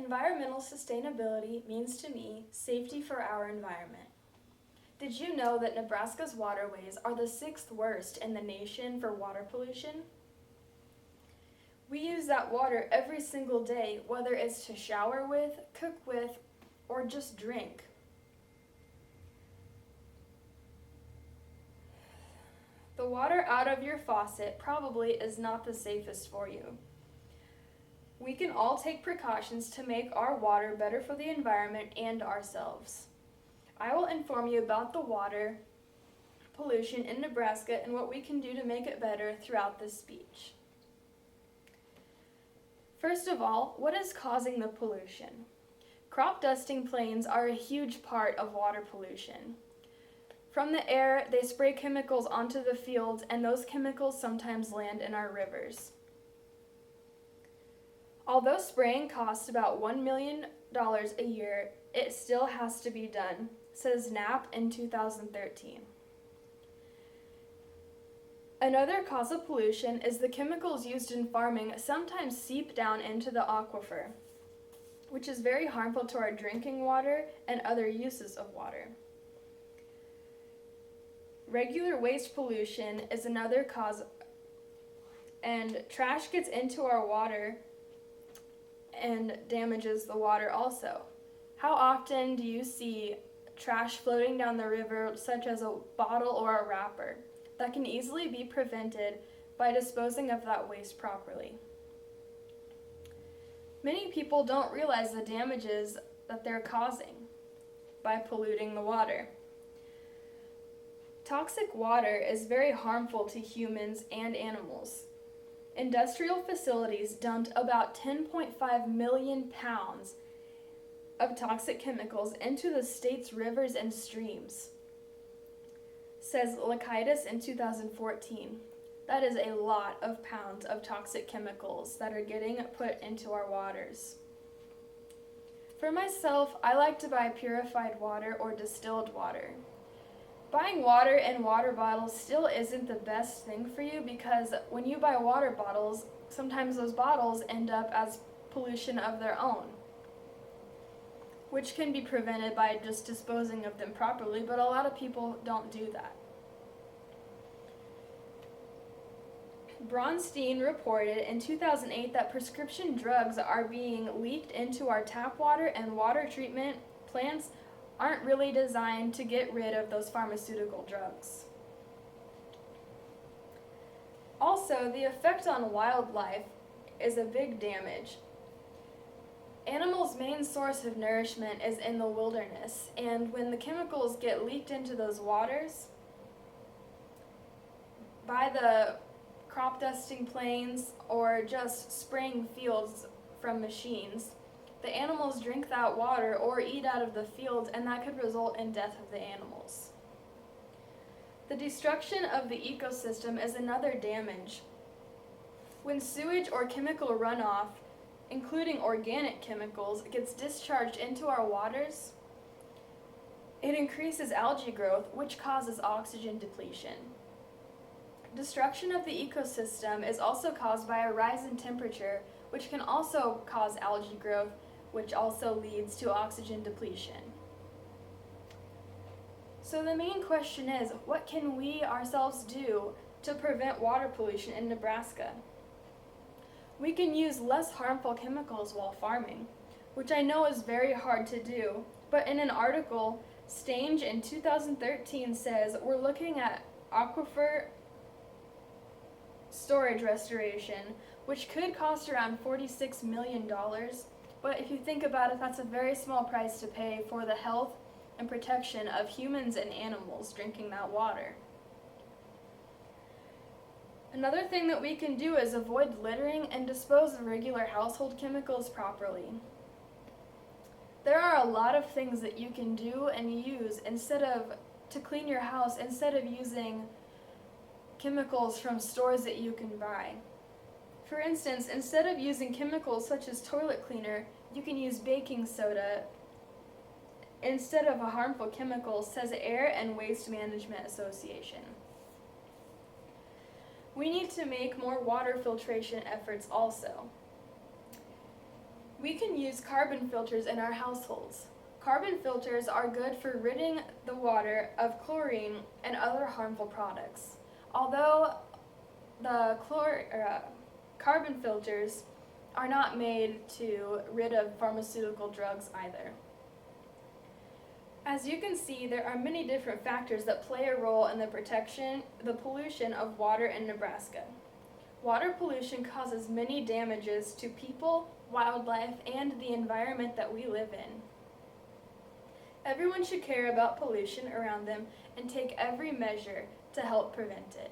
Environmental sustainability means to me safety for our environment. Did you know that Nebraska's waterways are the 6th worst in the nation for water pollution? We use that water every single day, whether it's to shower with, cook with, or just drink. The water out of your faucet probably is not the safest for you. We can all take precautions to make our water better for the environment and ourselves. I will inform you about the water pollution in Nebraska and what we can do to make it better throughout this speech. First of all, what is causing the pollution? Crop dusting planes are a huge part of water pollution. From the air, they spray chemicals onto the fields, and those chemicals sometimes land in our rivers. Although spraying costs about $1 million a year, it still has to be done, says NAP in 2013. Another cause of pollution is the chemicals used in farming sometimes seep down into the aquifer, which is very harmful to our drinking water and other uses of water. Regular waste pollution is another cause, and trash gets into our water and damages the water also. How often do you see trash floating down the river, such as a bottle or a wrapper? That can easily be prevented by disposing of that waste properly. Many people don't realize the damages that they're causing by polluting the water. Toxic water is very harmful to humans and animals. Industrial facilities dumped about 10.5 million pounds of toxic chemicals into the state's rivers and streams, says Lakaitis in 2014. That is a lot of pounds of toxic chemicals that are getting put into our waters. For myself, I like to buy purified water or distilled water. Buying water in water bottles still isn't the best thing for you, because when you buy water bottles, sometimes those bottles end up as pollution of their own, which can be prevented by just disposing of them properly, but a lot of people don't do that. Bronstein reported in 2008 that prescription drugs are being leaked into our tap water, and water treatment plants aren't really designed to get rid of those pharmaceutical drugs. Also, the effect on wildlife is a big damage. Animals' main source of nourishment is in the wilderness, and when the chemicals get leaked into those waters by the crop dusting planes or just spraying fields from machines, the animals drink that water or eat out of the fields, and that could result in death of the animals. The destruction of the ecosystem is another damage. When sewage or chemical runoff, including organic chemicals, gets discharged into our waters, it increases algae growth, which causes oxygen depletion. Destruction of the ecosystem is also caused by a rise in temperature, which can also cause algae growth, which also leads to oxygen depletion. So the main question is, what can we ourselves do to prevent water pollution in Nebraska? We can use less harmful chemicals while farming, which I know is very hard to do, but in an article, Stange in 2013 says we're looking at aquifer storage restoration, which could cost around $46 million. But if you think about it, that's a very small price to pay for the health and protection of humans and animals drinking that water. Another thing that we can do is avoid littering and dispose of regular household chemicals properly. There are a lot of things that you can do and use to clean your house instead of using chemicals from stores that you can buy. For instance, instead of using chemicals such as toilet cleaner, you can use baking soda instead of a harmful chemical, says Air and Waste Management Association. We need to make more water filtration efforts also. We can use carbon filters in our households. Carbon filters are good for ridding the water of chlorine and other harmful products. Although the carbon filters are not made to rid of pharmaceutical drugs either. As you can see, there are many different factors that play a role in the pollution of water in Nebraska. Water pollution causes many damages to people, wildlife, and the environment that we live in. Everyone should care about pollution around them and take every measure to help prevent it.